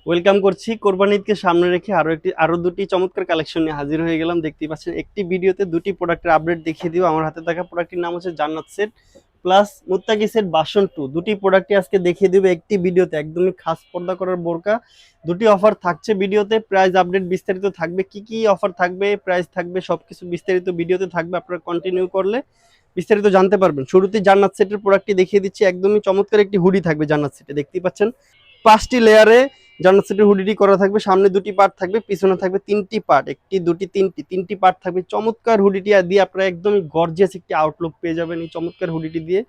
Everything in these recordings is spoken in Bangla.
ওয়েলকাম করছি। কোরবানি ঈদকে সামনে রেখে আরো দুটি চমৎকার কালেকশন নিয়ে হাজির হয়ে গেলাম। দেখতেই পাচ্ছেন একটি ভিডিওতে দুটি প্রোডাক্টের আপডেট দেখিয়ে দিব। আমার হাতে থাকা প্রোডাক্টটির নাম হচ্ছে জান্নাত সেট প্লাস মুত্তাকি সেট বাসন 2। দুটি প্রোডাক্টই আজকে দেখিয়ে দিব একটি ভিডিওতে, একদমই খাস পর্দা করার বোরকা। দুটি অফার থাকছে ভিডিওতে, প্রাইস আপডেট বিস্তারিত থাকবে, কি কি অফার থাকবে, প্রাইস থাকবে, সবকিছু বিস্তারিত ভিডিওতে থাকবে। আপনারা কন্টিনিউ করলে বিস্তারিত জানতে পারবেন। শুরুতেই জান্নাত সেটের প্রোডাক্টটি দেখিয়ে দিচ্ছি। একদমই চমৎকার একটি হুডি থাকবে জান্নাত সেটে, দেখতেই পাচ্ছেন 5টি লেয়ারে জান্নাত সেটের হুডিটি করা থাকবে। সামনে দুটি পার্ট থাকবে, পিছনে থাকবে তিনটি পার্ট, একটি দুটি তিনটি পার্ট থাকবে। চমৎকার হুডিটি দিয়ে আপনারা একদমই গর্জিয়াস একটি আউটলুক পেয়ে যাবেন এই চমৎকার হুডিটি দিয়ে।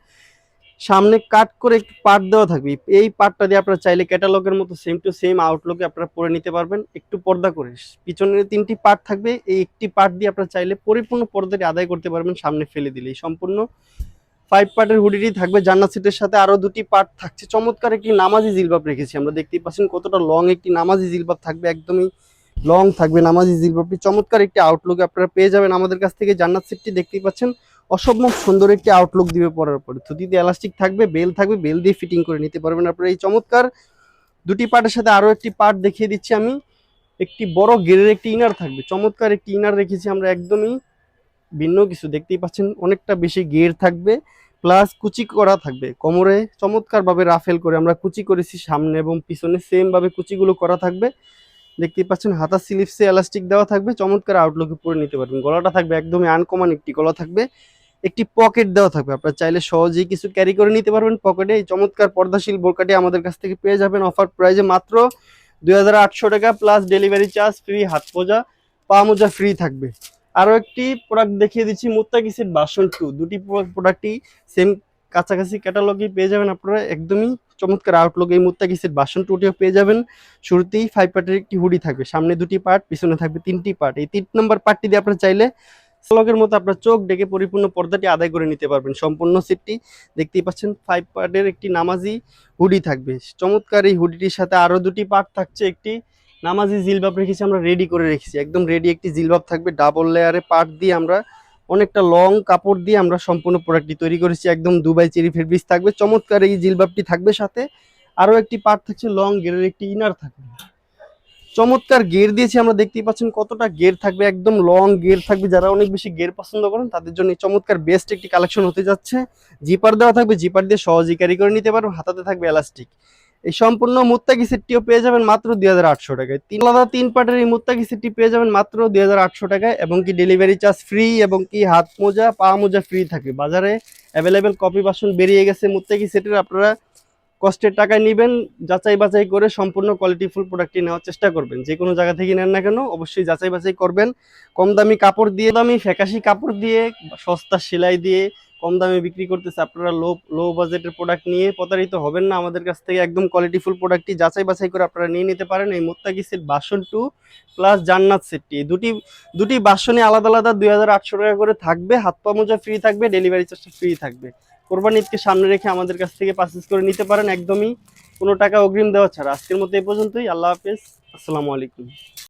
সামনে কাট করে একটি পার্ট দেওয়া থাকবে, এই পার্টটা দিয়ে আপনারা চাইলে ক্যাটালগের মতো সেম টু সেম আউটলুকে আপনারা পরে নিতে পারবেন একটু পর্দা করে। পিছনে তিনটি পার্ট থাকবে, এই একটি পার্ট দিয়ে আপনারা চাইলে পরিপূর্ণ পর্দাটি আদায় করতে পারবেন সামনে ফেলে দিলে। এই সম্পূর্ণ 5 পার্টের হুডিটি থাকবে। জান্নাত সেটের সাথে আরো দুটি পার্ট থাকছে। চমৎকার একটি নামাজি জিলবাব রেখেছি আমরা, দেখতেই পাচ্ছেন কতটা লং একটি নামাজি জিলবাব থাকবে, একদমই লং থাকবে নামাজি জিলবাবটি। চমৎকার একটি আউটলুক আপনারা পেয়ে যাবেন আমাদের কাছ থেকে। জান্নাত সেটটি দেখতেই পাচ্ছেন অসম্ভব সুন্দর একটি আউটলুক দিবে পরার পরে। থুতিতে এলাস্টিক থাকবে, বেল থাকবে, বেল দিয়ে ফিটিং করে নিতে পারবেন আপনারা। এই চমৎকার দুটি পার্টের সাথে আরো একটি পার্ট দেখিয়ে দিচ্ছি আমি। একটি বড় গেরের একটি ইনার থাকবে, চমৎকার একটি ইনার রেখেছি আমরা, একদমই ভিন্ন কিছু। দেখতেই পাচ্ছেন অনেকটা বেশি গের থাকবে, প্লাস কুচি করা থাকবে কোমরে। চমৎকার ভাবে রাফেল করে আমরা কুচি করেছি, সামনে এবং পিছনে সেম ভাবে কুচিগুলো করা থাকবে। দেখতেই পাচ্ছেন হাতা স্লিভসে এলাস্টিক দেওয়া থাকবে, চমৎকার আউটলুকে পরে নিতে পারবেন। গলাটা থাকবে একদমই আনকমন একটি গলা থাকবে, একটি পকেট দেওয়া থাকবে, আপনারা চাইলে সহজেই কিছু ক্যারি করে নিতে পারবেন পকেটে। এই চমৎকার পর্দাশীল বোরকাটি আমাদের কাছ থেকে পেয়ে যাবেন অফার প্রাইজে মাত্র 2800 টাকা, প্লাস ডেলিভারি চার্জ ফ্রি, হাত মোজা পা মোজা ফ্রি থাকবে। আরো একটি প্রোডাক্ট দেখিয়ে দিচ্ছি, মুত্তাকি সেট বাসন 2। দুটি প্রোডাক্টই সেম কাছাকাছি ক্যাটালগে পেয়ে যাবেন আপনারা, একদমই চমৎকার আউটলুক। এই মুত্তাকি সেট বাসন 2টিও পেয়ে যাবেন। শুরুতেই 5 পার্টের একটি হুডি থাকবে, সামনে দুটি পার্ট, পিছনে থাকবে তিনটি পার্ট। এই 3 নম্বর পার্টটি দিয়ে আপনারা চাইলে লগের মতো আপনার চোখ ডেকে পরিপূর্ণ পর্দাটি আদায় করে নিতে পারবেন। সম্পূর্ণ সেটটি দেখতেই পাচ্ছেন 5 পার্টের একটি নামাজি হুডি থাকবে। চমৎকার এই হুডিটির সাথে আরো দুটি পার্ট থাকছে, একটি নামাজি জিলবাব রেখেছি আমরা, রেডি করে রেখেছি, একদম রেডি একটি জিলবাব থাকবে। ডাবল লেয়ারে পার্ট দিয়ে আমরা অনেকটা লং কাপড় দিয়ে আমরা সম্পূর্ণ প্রোডাক্টটি তৈরি করেছি, একদম দুবাই চেরি ফেব্রিক্স থাকবে। চমৎকার এই জিলবাবটি থাকবে, সাথে আরো একটি পার্ট থাকছে লং গেরের একটি ইনার থাকবে। চমৎকার গের দিয়েছি আমরা, দেখতেই পাচ্ছেন কতটা গের থাকবে, একদম লং গের থাকবে। যারা অনেক বেশি গের পছন্দ করেন তাদের জন্য চমৎকার বেস্ট একটি কালেকশন হতে যাচ্ছে। জিপার দেওয়া থাকবে, জিপার দিয়ে সহজেই ক্যারি করে নিতে পারবেন। হাতাতে থাকবে এলাস্টিক। এই সম্পূর্ণ মুত্তাকি সেটটিও পেয়ে যাবেন মাত্র 2800 টাকায়। আলাদা 3 পার্টের এই মুত্তাকি সেটটি পেয়ে যাবেন মাত্র 2800 টাকায়, এবং কি ডেলিভারি চার্জ ফ্রি, এবং কি হাত মোজা পা মোজা ফ্রি থাকবে। বাজারে অ্যাভেলেবেল কপি বাসন বেরিয়ে গেছে মুত্তাকি সেটের, আপনারা কষ্টের টাকায় নেবেন, যাচাই বাছাই করে সম্পূর্ণ কোয়ালিটিফুল প্রোডাক্টটি নেওয়ার চেষ্টা করবেন। যে কোনো জায়গা থেকে নেন না কেন অবশ্যই যাচাই বাছাই করবেন। কম দামি কাপড় দিয়ে, দামি ফ্যাকাশি কাপড় দিয়ে, সস্তা সেলাই দিয়ে কম দামে বিক্রি করতেছে। আপনারা লো লো বাজেটের প্রোডাক্ট নিয়ে প্রতারিত হবেন না আমাদের কাছ থেকে। একদম কোয়ালিটিফুল প্রোডাক্টটি যাচাই বাছাই করে আপনারা নিয়ে নিতে পারেন। এই মুত্তাকি সেট বাসন 2 প্লাস জান্নাত সেটটি, দুটি বাসনে আলাদা আলাদা 2800 টাকা করে থাকবে। হাত পা মোজা ফ্রি থাকবে, ডেলিভারি চার্জটা ফ্রি থাকবে। কোরবানি ঈদকে সামনে রেখে আমাদের কাছ থেকে পারচেজ করে নিতে পারেন, একদমই কোনো টাকা অগ্রিম দেওয়া ছাড়া। আজকের মতো এই পর্যন্তই। আল্লাহ হাফেজ, আসসালামু আলাইকুম।